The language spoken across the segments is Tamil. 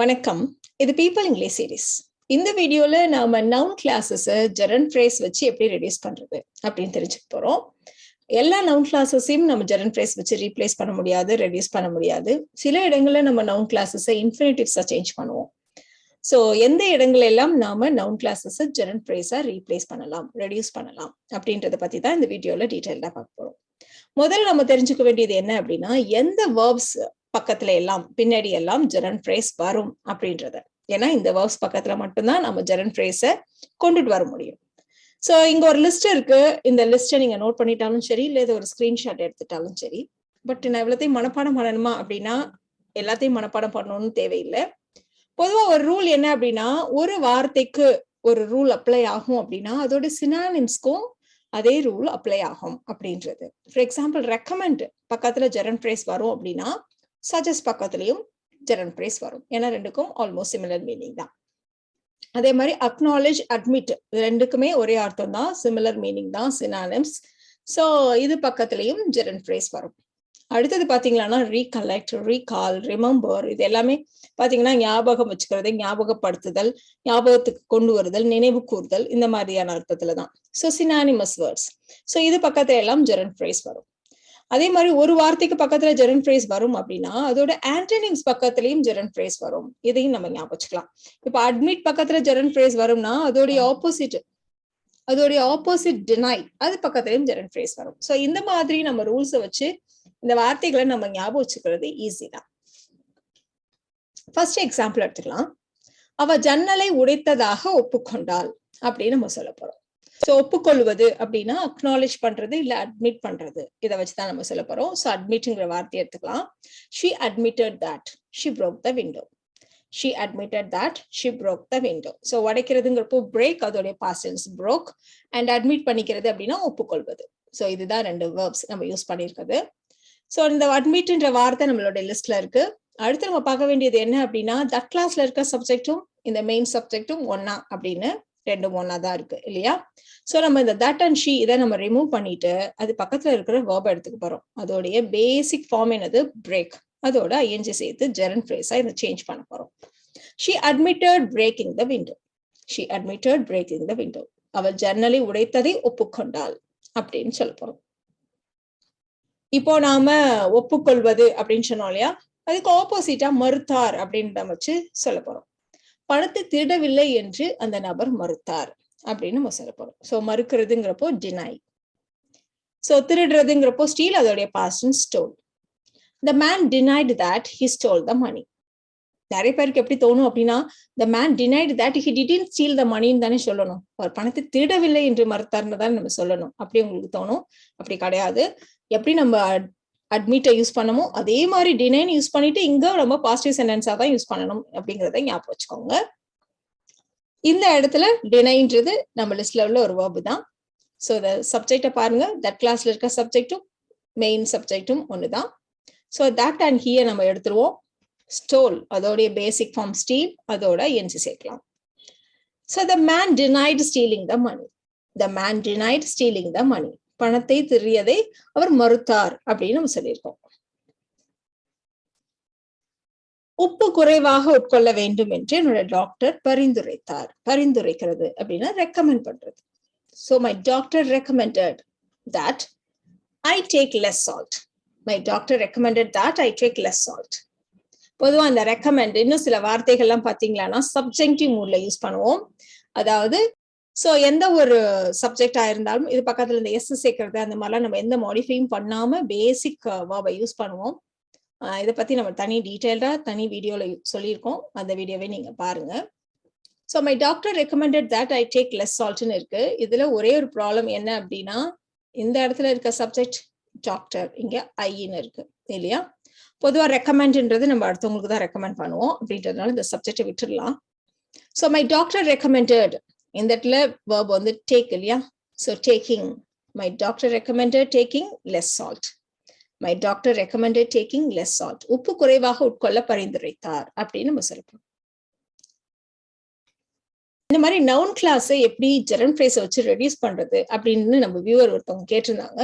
வணக்கம். இது பீப்பிள் இங்கிலீஷ் சீரீஸ். இந்த வீடியோல நாம நவுன் கிளாஸஸ் ஜெரண்ட் ஃப்ரேஸ் வச்சு எப்படி ரெடியூஸ் பண்றது அப்படின்னு தெரிஞ்சுக்க போறோம். எல்லா நவுன் கிளாஸஸையும் நம்ம ஜெரண்ட் ஃப்ரேஸ் வச்சு ரீப்ளேஸ் பண்ண முடியாது, ரெடியூஸ் பண்ண முடியாது. சில இடங்கள்ல நம்ம நவுன் கிளாஸஸை இன்ஃபினிட்டிவ்ஸா சேஞ்ச் பண்ணுவோம். ஸோ எந்த இடங்கள் எல்லாம் நாம நவுன் கிளாஸஸ் ஜெரண்ட் ஃப்ரேஸா ரீப்ளேஸ் பண்ணலாம், ரெடியூஸ் பண்ணலாம் அப்படின்றத பத்தி தான் இந்த வீடியோல டீட்டெயிலா பார்க்க போறோம். முதல்ல நம்ம தெரிஞ்சுக்க வேண்டியது என்ன அப்படின்னா, எந்த வேர்ப்ஸ் பக்கத்துல எல்லாம் பின்னாடி எல்லாம் ஜெரண்ட் ஃப்ரேஸ் வரும் அப்படின்றத. ஏன்னா இந்த வேர்ப்ஸ் பக்கத்துல மட்டும்தான் நம்ம ஜெரண்ட் ஃப்ரேஸை கொண்டுட்டு வர முடியும். ஸோ இங்க ஒரு லிஸ்ட் இருக்கு. இந்த லிஸ்ட்டை நீங்க நோட் பண்ணிட்டாலும் சரி, இல்லை ஒரு ஸ்கிரீன்ஷாட் எடுத்துட்டாலும் சரி. பட் நான் எவ்வளோத்தையும் மனப்பாடம் பண்ணணுமா அப்படின்னா எல்லாத்தையும் மனப்பாடம் பண்ணணும்னு தேவையில்லை. பொதுவா ஒரு ரூல் என்ன அப்படின்னா, ஒரு வார்த்தைக்கு ஒரு ரூல் அப்ளை ஆகும் அப்படின்னா அதோட சினானிம்ஸ்க்கும் அதே ரூல் அப்ளை ஆகும் அப்படின்றது. ஃபார் எக்ஸாம்பிள், ரெக்கமெண்ட் பக்கத்துல ஜெரண்ட் ஃப்ரேஸ் வரும் அப்படின்னா சஜஸ்ட் பக்கத்துலயும் ஜெரண்ட் ஃப்ரேஸ் வரும். ஏன்னா ரெண்டுக்கும் ஆல்மோஸ்ட் சிமிலர் மீனிங் தான். அதே மாதிரி அக்னாலேஜ், அட்மிட் ரெண்டுக்குமே ஒரே அர்த்தம் தான், சிமிலர் மீனிங் தான், சினானிம்ஸ். ஸோ இது பக்கத்துலயும் ஜெரண்ட் ஃப்ரேஸ் வரும். அடுத்தது பாத்தீங்கன்னா ரீகலெக்ட், ரீகால், ரிமெம்பர் இது எல்லாமே பாத்தீங்கன்னா ஞாபகம் வச்சுக்கிறது, ஞாபகப்படுத்துதல், ஞாபகத்துக்கு கொண்டு வருதல், நினைவு கூறுதல், இந்த மாதிரியான அர்த்தத்துல தான். So synonymous words. ஸோ இது பக்கத்துல எல்லாம் ஜெரண்ட் ஃப்ரேஸ் வரும். அதே மாதிரி ஒரு வார்த்தைக்கு பக்கத்துல ஜெரண்ட் ஃப்ரேஸ் வரும் அப்படின்னா அதோட ஆன்டனிம்ஸ் பக்கத்துலயும் ஜெரண்ட் ஃப்ரேஸ் வரும். இதையும் நம்ம ஞாபகம் வச்சுக்கலாம். இப்ப அட்மிட் பக்கத்துல ஜெரண்ட் ஃப்ரேஸ் வரும்னா அதோடைய ஆப்போசிட் டினை, அது பக்கத்துலயும் ஜெரண்ட் ஃப்ரேஸ் வரும். ஸோ இந்த மாதிரி நம்ம ரூல்ஸை வச்சு இந்த வார்த்தைகளை நம்ம ஞாபகம் வச்சுக்கிறது ஈஸி தான். ஃபர்ஸ்ட் எக்ஸாம்பிள் எடுத்துக்கலாம். அவ ஜன்னலை உடைத்ததாக ஒப்புக்கொண்டாள் அப்படின்னு நம்ம சொல்ல போறோம். ஸோ ஒப்புக்கொள்வது அப்படின்னா அக்னாலேஜ் பண்றது இல்ல அட்மிட் பண்றது, இதை வச்சுதான் நம்ம சொல்ல போறோம். ஸோ அட்மிட்ங்கிற வார்த்தையை எடுத்துக்கலாம். She admitted that she broke the window. She admitted that she broke the window. So உடைக்கிறதுங்கிறப்போ break, அதோடைய past tense broke, and admit பண்ணிக்கிறது அப்படின்னா ஒப்புக்கொள்வது. ஸோ இதுதான் ரெண்டு verbs நம்ம யூஸ் பண்ணியிருக்கிறது. ஸோ இந்த அட்மிட்ன்ற வார்த்தை நம்மளோட லிஸ்ட்ல இருக்கு. அடுத்து நம்ம பார்க்க வேண்டியது என்ன அப்படின்னா, தட் கிளாஸ்ல இருக்க சப்ஜெக்டும் இந்த மெயின் சப்ஜெக்டும் ஒன்னா அப்படின்னு ரெண்டும் ஒன்னா தான் இருக்கு இல்லையா? ஸோ நம்ம இந்த தட் அண்ட் ஷீ இதை நம்ம ரிமூவ் பண்ணிட்டு அது பக்கத்துல இருக்கிற வேர்பை எடுத்துக்க போறோம். அதோடைய பேசிக் ஃபார்ம் என்னது? பிரேக். அதோட ஐஎன்ஜி சேர்த்து ஜெரண்ட் ஃப்ரேஸா இதை சேஞ்ச் பண்ண போறோம். She admitted breaking the window. She admitted breaking the window. அவள் ஜன்னலை உடைத்ததை ஒப்புக்கொண்டாள் அப்படின்னு சொல்ல போறோம். இப்போ நாம ஒப்புக்கொள்வது அப்படின்னு சொன்னோம் இல்லையா, அதுக்கு ஆப்போசிட்டா மறுத்தார் அப்படின்னு நம்ம வச்சு சொல்ல போறோம். பணத்தை திருடவில்லை என்று அந்த நபர் மறுத்தார் அப்படின்னு நம்ம சொல்ல போறோம். ஸோ மறுக்கிறதுங்கிறப்போ டினை. ஸோ திருடுறதுங்கிறப்போ ஸ்டீல், அதோடைய past tense stole. The man denied that he stole the money. நிறைய பேருக்கு எப்படி தோணும் அப்படின்னா, the man denied that he didn't steal the money-ன்னு தானே சொல்லணும். அவர் பணத்தை திருடவில்லை என்று மறுத்தார்னு தான் நம்ம சொல்லணும். அப்படி உங்களுக்கு தோணும். அப்படி கிடையாது. எப்படி நம்ம அட்மிட்டை யூஸ் பண்ணமோ அதே மாதிரி டினைன் யூஸ் பண்ணிட்டு இங்க நம்ம பாசிட்டிவ் சென்டென்ஸா தான் யூஸ் பண்ணணும் அப்படிங்கிறத ஞாபகம் வச்சுக்கோங்க. இந்த இடத்துல டினைன்றது நம்ம லிஸ்ட்ல உள்ள ஒரு வேர்பு தான். ஸோ இந்த சப்ஜெக்டை பாருங்க, தட் கிளாஸ்ல இருக்க சப்ஜெக்டும் மெயின் சப்ஜெக்டும் ஒண்ணுதான். ஸோ தட் அண்ட் ஹியை நம்ம எடுத்துருவோம். ஸ்டோல், அதோடைய பேசிக் ஃபார்ம் ஸ்டீல், அதோட என்சி சேர்க்கலாம். So the man denied stealing the money. The man denied stealing the money. பணத்தை திருடியதை அவர் மறுத்தார் அப்படின்னு நம்ம சொல்லியிருக்கோம். உப்பு குறைவாக உட்கொள்ள வேண்டும் என்று என்னோட டாக்டர் பரிந்துரைத்தார். பரிந்துரைக்கிறது அப்படின்னா ரெக்கமெண்ட் பண்றது. So my doctor recommended that I take less salt. My doctor recommended that I take less salt. பொதுவா அந்த ரெக்கமெண்ட் இன்னும் சில வார்த்தைகள்லாம் பாத்தீங்கன்னா சப்ஜெக்டிவ் மூட்ல யூஸ் பண்ணுவோம். அதாவது ஸோ எந்த ஒரு சப்ஜெக்டா இருந்தாலும் இது பக்கத்துல இந்த எஸ் சேர்க்கறது அந்த மாதிரிலாம் நம்ம எந்த மாடிஃபையும் பண்ணாம பேசிக் வேர்பை யூஸ் பண்ணுவோம். இதை பத்தி நம்ம தனி டீட்டெயில்டா தனி வீடியோல சொல்லியிருக்கோம். அந்த வீடியோவை நீங்க பாருங்க. So my doctor recommended that I take less சால்ட்னு இருக்கு. இதுல ஒரே ஒரு ப்ராப்ளம் என்ன அப்படின்னா, இந்த இடத்துல இருக்க சப்ஜெக்ட் டாக்டர், இங்க ஐன்னு இருக்கு இல்லையா? பொதுவா ரெக்கமெண்ட்ன்றது நம்ம அடுத்தவங்களுக்கு தான் ரெக்கமெண்ட் பண்ணுவோம். அப்படின்றதுனால இந்த சப்ஜெக்டை விட்டுடலாம். ஸோ மை டாக்டர் ரெக்கமெண்டட், இந்த இடத்துல verb வந்து take இல்லையா? So taking, my doctor recommended taking less salt. My doctor recommended taking less salt. உப்பு குறைவாக உட்கொள்ள பரிந்துரைத்தார் அப்படின்னு நம்ம சொல்லப்போம். இந்த மாதிரி நவுன் கிளாஸை எப்படி ஜெரண்ட் ஃப்ரேஸை வச்சு ரெடியூஸ் பண்றது அப்படின்னு நம்ம வியூவர் ஒருத்தவங்க கேட்டிருந்தாங்க.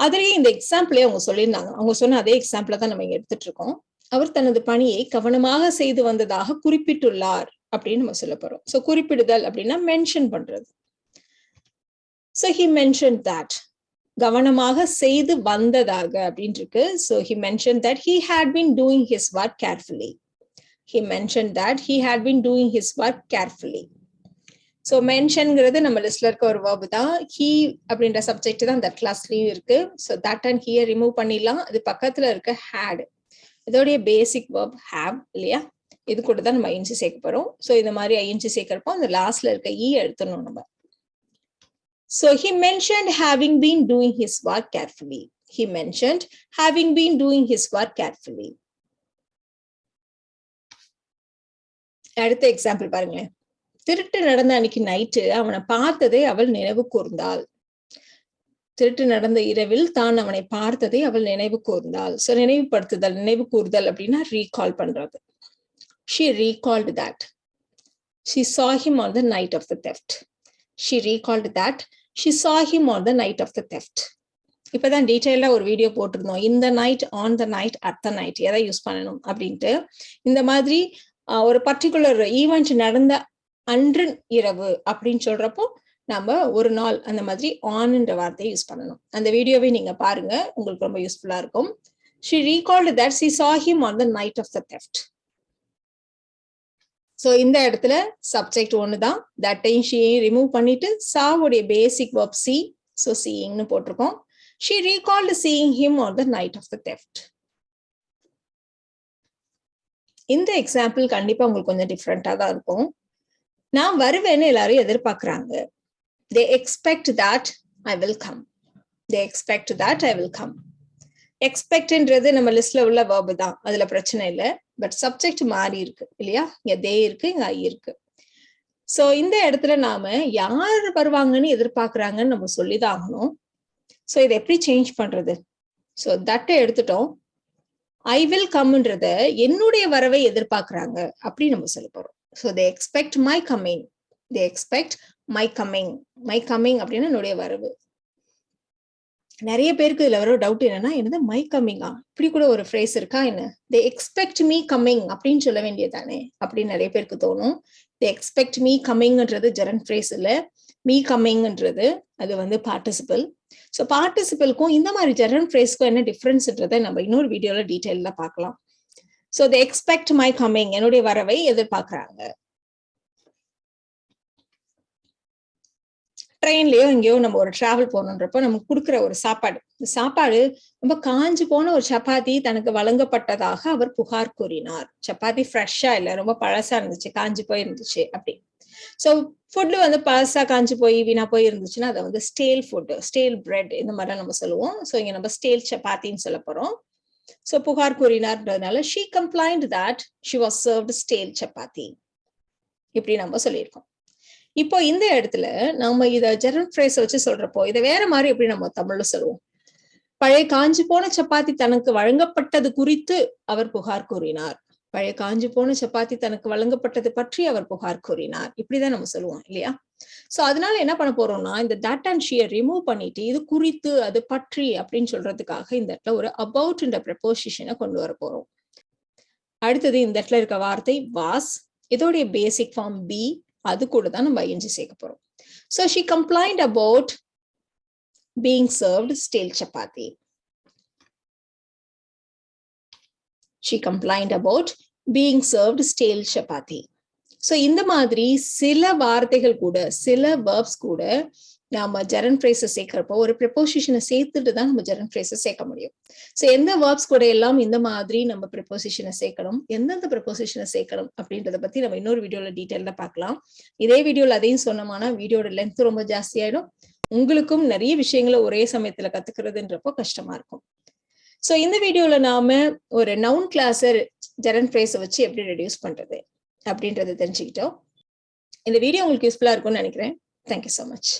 அதுலயே இந்த எக்ஸாம்பிளே அவங்க சொல்லியிருந்தாங்க. அவங்க சொன்ன அதே எக்ஸாம்பிளை தான் நம்ம இங்க எடுத்துட்டு இருக்கோம். அவர் தனது பணியை கவனமாக செய்து வந்ததாக குறிப்பிட்டுள்ளார் அப்படின்னு நம்ம சொல்ல போறோம். சோ குறிப்பிடுதல் அப்படின்னா மென்ஷன் பண்றது. So he mentioned that. கவனமாக செய்து வந்ததாக அப்படின்னு இருக்கு. So he mentioned that he had been doing his work carefully. He mentioned that he had been doing his work carefully. So mentionங்கிறது நம்ம லிஸ்ட்ல இருக்க ஒரு verb தான். He அப்படின்ற சப்ஜெக்ட் தான் அந்த கிளாஸ்லயும் இருக்கு. So that and here remove பண்ணிடலாம். அது பக்கத்துல இருக்க had. இதோடைய பேசிக் verb have இல்லையா? இது கூட தான் நம்ம ing சேர்க்க போறோம். So இந்த மாதிரி ing சேர்க்கிறப்போ அந்த லாஸ்ட்ல இருக்க e எடுத்துடணும் நம்ம. So he mentioned having been doing his work carefully. He mentioned having been doing his work carefully. அடுத்த எக்ஸாம்பிள் பாருங்களேன். திருட்டு நடந்த அன்னைக்கு நைட்டு அவனை பார்த்ததை அவள் நினைவு கூர்ந்தாள். திருட்டு நடந்த இரவில் தான் அவனை பார்த்ததை அவள் நினைவு கூர்ந்தாள். So நினைவுபடுத்துதல், நினைவு கூர்தல் அப்படின்னா ரீகால் பண்றது. She recalled that. She saw him on the night of the theft. She recalled that she saw him on the night of the theft. இப்பதான் டீடைலா ஒரு வீடியோ போட்டிருந்தோம். இந்த night, on the night, at the night எதை யூஸ் பண்ணணும் அப்படின்ட்டு. இந்த மாதிரி ஒரு பர்டிகுலர் ஈவெண்ட் நடந்த அன்று இரவு அப்படின்னு சொல்றப்போ நம்ம ஒரு நாள் அந்த மாதிரி ஆன்ன்ற வார்த்தையை யூஸ் பண்ணணும். அந்த வீடியோவை நீங்க பாருங்க, உங்களுக்கு ரொம்ப யூஸ்ஃபுல்லா இருக்கும். She recalled that she saw him on the night of the theft. So இந்த இடத்துல சப்ஜெக்ட் ஒண்ணுதான், தட்டையும் ஷீயும் ரிமூவ் பண்ணிட்டு சாவுடைய பேசிக் verb see, so seeingனு போட்டிருக்கோம். She recalled seeing him on the night of the theft. இந்த எக்ஸாம்பிள் கண்டிப்பா உங்களுக்கு கொஞ்சம் டிஃப்ரெண்டா தான் இருக்கும். நான் வருவேன்னு எல்லாரும் எதிர்பார்க்கறாங்க. They expect that I will come. They expect that I will come. எக்ஸ்பெக்ட்ன்றது நம்ம லிஸ்ட்ல உள்ள verb தான், அதுல பிரச்சனை இல்லை. பட் சப்ஜெக்ட் மாறி இருக்கு இல்லையா? இங்க தே இருக்கு, இங்க ஐ இருக்கு. சோ இந்த இடத்துல நாம யார் வருவாங்கன்னு எதிர்பார்க்கறாங்கன்னு நம்ம சொல்லிதான் ஆகணும். சோ இதை எப்படி சேஞ்ச் பண்றது? சோ தட்டை எடுத்துட்டோம். ஐ வில் கம்ன்றத என்னுடைய வரவை எதிர்பார்க்கறாங்க அப்படி நம்ம சொல்ல போறோம். So they expect my coming. They expect my coming. My coming அப்படின்னா என்னுடைய வரவு. நிறைய பேருக்கு இதுல வர டவுட் என்னன்னா, என்னது மை கம்மிங்கா, இப்படி கூட ஒரு ஃப்ரேஸ் இருக்கா என்ன? தே எக்ஸ்பெக்ட் மீ கம்மிங் அப்படின்னு சொல்ல வேண்டியதானே அப்படின்னு நிறைய பேருக்கு தோணும். தே எக்ஸ்பெக்ட் மீ கம்மிங்ன்றது ஜெரண்ட் ஃப்ரேஸ் இல்ல, மீ கம்மிங்ன்றது அது வந்து பார்ட்டிசிபிள். ஸோ பார்ட்டிசிபிள்க்கும் இந்த மாதிரி ஜெரண்ட் ஃப்ரேஸ்க்கும் என்ன டிஃபரன்ஸ்ன்றதை நம்ம இன்னொரு வீடியோல டீட்டெயிலா பார்க்கலாம். So they expect my coming, என்னுடைய வரவை எதிர்பார்க்கறாங்க. ட்ரெயின்லயோ எங்கேயோ நம்ம ஒரு டிராவல் போகணுன்றப்போ நமக்கு கொடுக்குற ஒரு சாப்பாடு ரொம்ப காஞ்சு போன ஒரு சப்பாத்தி தனக்கு வழங்கப்பட்டதாக அவர் புகார் கூறினார். சப்பாத்தி ஃப்ரெஷ்ஷா இல்ல, ரொம்ப பழசா இருந்துச்சு, காஞ்சு போய் இருந்துச்சு அப்படி. சோ ஃபுட்டு வந்து பழசா காஞ்சு போய் வீணா போய் இருந்துச்சுன்னா அதை வந்து ஸ்டேல் ஃபுட், ஸ்டேல் பிரெட் இந்த மாதிரி நம்ம சொல்லுவோம். சோ இங்க நம்ம ஸ்டேல் சப்பாத்தின்னு சொல்ல போறோம். சோ புகார் கூறினார்ன்றதுனால she complained that she was served stale chapati இப்படி நம்ம சொல்லியிருக்கோம். இப்போ இந்த இடத்துல நம்ம இத ஜெரண்ட் ஃப்ரேஸ் வச்சு சொல்றப்போ இதை வேற மாதிரி எப்படி நம்ம தமிழ்ல சொல்லுவோம்? பழைய காஞ்சி போன சப்பாத்தி தனக்கு வழங்கப்பட்டது குறித்து அவர் புகார் கூறினார். பழைய காஞ்சி போன சப்பாத்தி தனக்கு வழங்கப்பட்டது பற்றி அவர் புகார் கூறினார். இப்படிதான் நம்ம சொல்லுவோம் இல்லையா? சோ அதனால என்ன பண்ண போறோம்னா, இந்த தட் அண்ட் ஷியர் ரிமூவ் பண்ணிட்டு இது குறித்து, அது பற்றி அப்படின்னு சொல்றதுக்காக இந்த இடத்துல ஒரு அபவுட்ன்ற ப்ரெபோசிஷனை கொண்டு வர போறோம். அடுத்தது இந்த இடத்துல இருக்க வார்த்தை வாஸ், இதோடைய பேசிக் ஃபார்ம் பி, அது கூட தான் நம்ம ing சேர்க்க போறோம். So she complained about being served stale chapati. She complained about being served stale chapati. So இந்த மாதிரி சில வார்த்தைகள் கூட, சில verbs கூட நாம ஜெரண்ட் ஃப்ரேஸை சேர்க்கிறப்போ ஒரு ப்ரெபோசிஷனை சேர்த்துட்டு தான் நம்ம ஜெரண்ட் ஃப்ரேஸை சேர்க்க முடியும். ஸோ எந்த வேர்ப்ஸ் கூட எல்லாம் இந்த மாதிரி நம்ம ப்ரெபோசிஷனை சேர்க்கணும், எந்தெந்த ப்ரெபோசிஷனை சேர்க்கணும் அப்படின்றத பத்தி நம்ம இன்னொரு வீடியோல டீட்டெயிலா பார்க்கலாம். இதே வீடியோல அதையும் சொன்னோம்னா வீடியோட லென்த் ரொம்ப ஜாஸ்தியாயிடும், உங்களுக்கும் நிறைய விஷயங்களை ஒரே சமயத்துல கத்துக்கிறதுன்றப்போ கஷ்டமா இருக்கும். ஸோ இந்த வீடியோல நாம ஒரு நவுன் கிளாஸை ஜெரண்ட் ஃப்ரேஸை வச்சு எப்படி ரெடியூஸ் பண்றது அப்படின்றத தெரிஞ்சுக்கிட்டோம். இந்த வீடியோ உங்களுக்கு யூஸ்ஃபுல்லா இருக்கும்னு நினைக்கிறேன். Thank you so much.